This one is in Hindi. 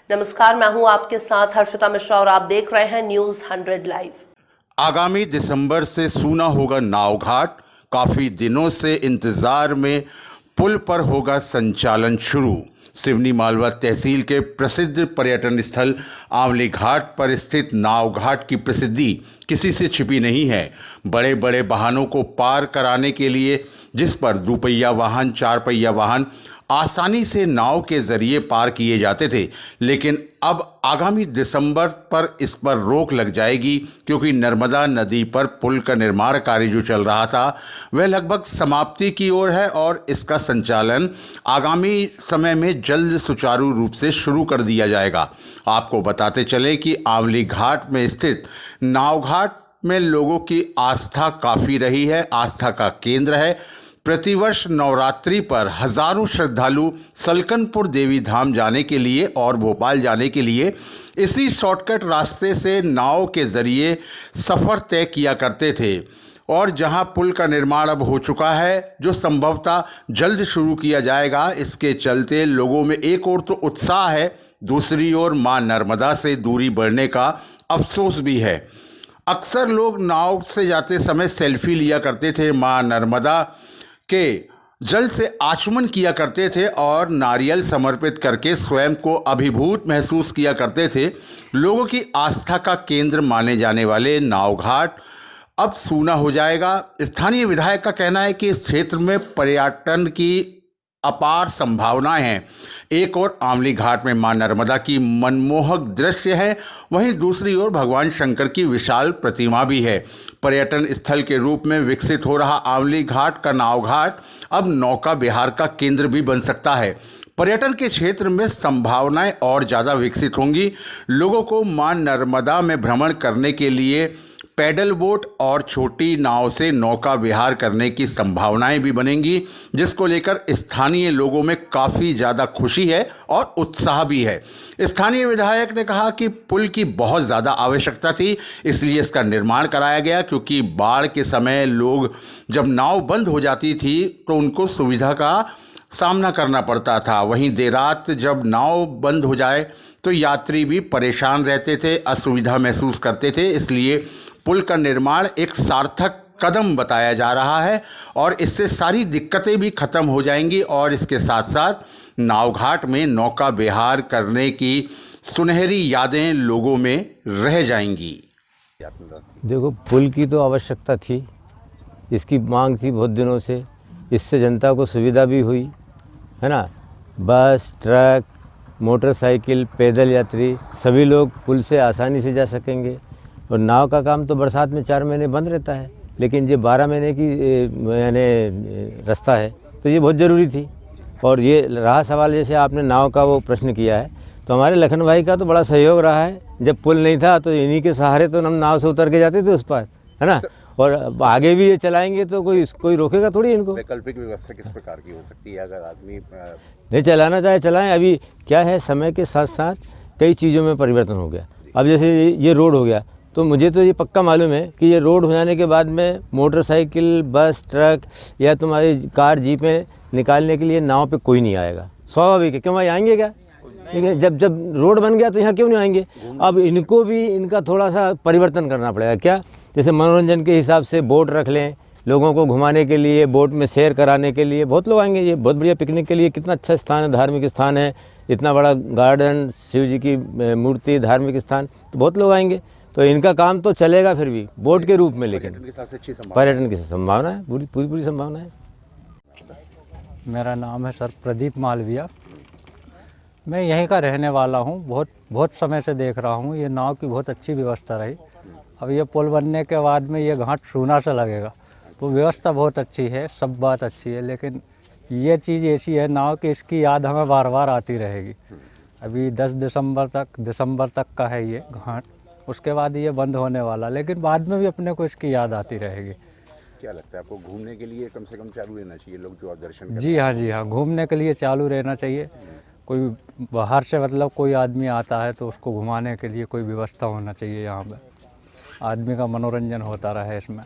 नमस्कार, मैं हूं आपके साथ हर्षिता मिश्रा और आप देख रहे हैं न्यूज 100 लाइव। आगामी दिसंबर से सूना होगा नाव घाट। काफी दिनों से इंतजार में पुल पर होगा संचालन शुरू। सिवनी मालवा तहसील के प्रसिद्ध पर्यटन स्थल आंवली घाट पर स्थित नाव घाट की प्रसिद्धि किसी से छिपी नहीं है। बड़े बड़े वाहनों को पार कराने के लिए जिस पर दुपहिया वाहन, चार पहिया वाहन आसानी से नाव के जरिए पार किए जाते थे, लेकिन अब आगामी दिसंबर पर इस पर रोक लग जाएगी, क्योंकि नर्मदा नदी पर पुल का निर्माण कार्य जो चल रहा था वह लगभग समाप्ति की ओर है और इसका संचालन आगामी समय में जल्द सुचारू रूप से शुरू कर दिया जाएगा। आपको बताते चलें कि आंवली घाट में स्थित नाव घाट में लोगों की आस्था काफ़ी रही है, आस्था का केंद्र है। प्रतिवर्ष नवरात्रि पर हजारों श्रद्धालु सलकनपुर देवी धाम जाने के लिए और भोपाल जाने के लिए इसी शॉर्टकट रास्ते से नाव के ज़रिए सफ़र तय किया करते थे, और जहां पुल का निर्माण अब हो चुका है, जो संभवतः जल्द शुरू किया जाएगा, इसके चलते लोगों में एक ओर तो उत्साह है, दूसरी ओर मां नर्मदा से दूरी बढ़ने का अफसोस भी है। अक्सर लोग नाव से जाते समय सेल्फी लिया करते थे, मां नर्मदा के जल से आचमन किया करते थे और नारियल समर्पित करके स्वयं को अभिभूत महसूस किया करते थे। लोगों की आस्था का केंद्र माने जाने वाले नाव घाट अब सूना हो जाएगा। स्थानीय विधायक का कहना है कि इस क्षेत्र में पर्यटन की अपार संभावनाएं हैं। एक ओर आंवली घाट में मां नर्मदा की मनमोहक दृश्य है, वहीं दूसरी ओर भगवान शंकर की विशाल प्रतिमा भी है। पर्यटन स्थल के रूप में विकसित हो रहा आंवली घाट का नाव घाट अब नौका विहार का केंद्र भी बन सकता है। पर्यटन के क्षेत्र में संभावनाएं और ज़्यादा विकसित होंगी। लोगों को मां नर्मदा में भ्रमण करने के लिए पैडल बोट और छोटी नाव से नौका विहार करने की संभावनाएं भी बनेंगी, जिसको लेकर स्थानीय लोगों में काफ़ी ज़्यादा खुशी है और उत्साह भी है। स्थानीय विधायक ने कहा कि पुल की बहुत ज़्यादा आवश्यकता थी, इसलिए इसका निर्माण कराया गया, क्योंकि बाढ़ के समय लोग जब नाव बंद हो जाती थी तो उनको सुविधा का सामना करना पड़ता था। वहीं देर रात जब नाव बंद हो जाए तो यात्री भी परेशान रहते थे, असुविधा महसूस करते थे। इसलिए पुल का निर्माण एक सार्थक कदम बताया जा रहा है और इससे सारी दिक्कतें भी खत्म हो जाएंगी और इसके साथ साथ नाव घाट में नौका विहार करने की सुनहरी यादें लोगों में रह जाएंगी। देखो, पुल की तो आवश्यकता थी, इसकी मांग थी बहुत दिनों से। इससे जनता को सुविधा भी हुई है ना। बस, ट्रक, मोटरसाइकिल, पैदल यात्री सभी लोग पुल से आसानी से जा सकेंगे। और नाव का काम तो बरसात में 4 महीने बंद रहता है, लेकिन ये 12 महीने की यानी रास्ता है, तो ये बहुत ज़रूरी थी। और ये रहा सवाल, जैसे आपने नाव का वो प्रश्न किया है, तो हमारे लखन भाई का तो बड़ा सहयोग रहा है। जब पुल नहीं था तो इन्हीं के सहारे तो हम नाव से उतर के जाते थे उस पर, है ना। और आगे भी ये चलाएंगे तो कोई रोकेगा थोड़ी इनको। वैकल्पिक व्यवस्था किस प्रकार की हो सकती है अगर आदमी नहीं चलाना चाहे चलाएं। अभी क्या है, समय के साथ साथ कई चीज़ों में परिवर्तन हो गया। अब जैसे ये रोड हो गया, तो मुझे तो ये पक्का मालूम है कि ये रोड हो जाने के बाद में मोटरसाइकिल, बस, ट्रक या तुम्हारी कार, जीपें निकालने के लिए नाव पे कोई नहीं आएगा। स्वाभाविक है, क्यों भाई आएंगे क्या? ठीक है, जब रोड बन गया तो यहाँ क्यों नहीं आएंगे। अब इनको भी इनका थोड़ा सा परिवर्तन करना पड़ेगा। क्या, जैसे मनोरंजन के हिसाब से बोट रख लें, लोगों को घुमाने के लिए, बोट में सैर कराने के लिए बहुत लोग आएंगे। ये बहुत बढ़िया पिकनिक के लिए कितना अच्छा स्थान है, धार्मिक स्थान है, इतना बड़ा गार्डन, शिव जी की मूर्ति, धार्मिक स्थान, तो बहुत लोग आएंगे। तो इनका काम तो चलेगा फिर भी बोट के रूप में, लेकिन पर्यटन की संभावना है, पूरी संभावना है। मेरा नाम है सर प्रदीप मालविया। मैं यहीं का रहने वाला हूँ। बहुत समय से देख रहा हूँ, ये नाव की बहुत अच्छी व्यवस्था रही। अब ये पुल बनने के बाद में ये घाट सूना सा लगेगा, तो व्यवस्था बहुत अच्छी है, सब बात अच्छी है, लेकिन ये चीज़ ऐसी है नाव कि इसकी याद हमें बार बार आती रहेगी। अभी 10 दिसंबर तक का है ये घाट, उसके बाद ये बंद होने वाला, लेकिन बाद में भी अपने को इसकी याद आती रहेगी। क्या लगता है आपको, घूमने के लिए कम से कम चालू रहना चाहिए लोग जो दर्शन? जी हाँ, घूमने के लिए चालू रहना चाहिए। कोई बाहर से मतलब कोई आदमी आता है तो उसको घुमाने के लिए कोई व्यवस्था होना चाहिए यहाँ पर, आदमी का मनोरंजन होता रहे इसमें।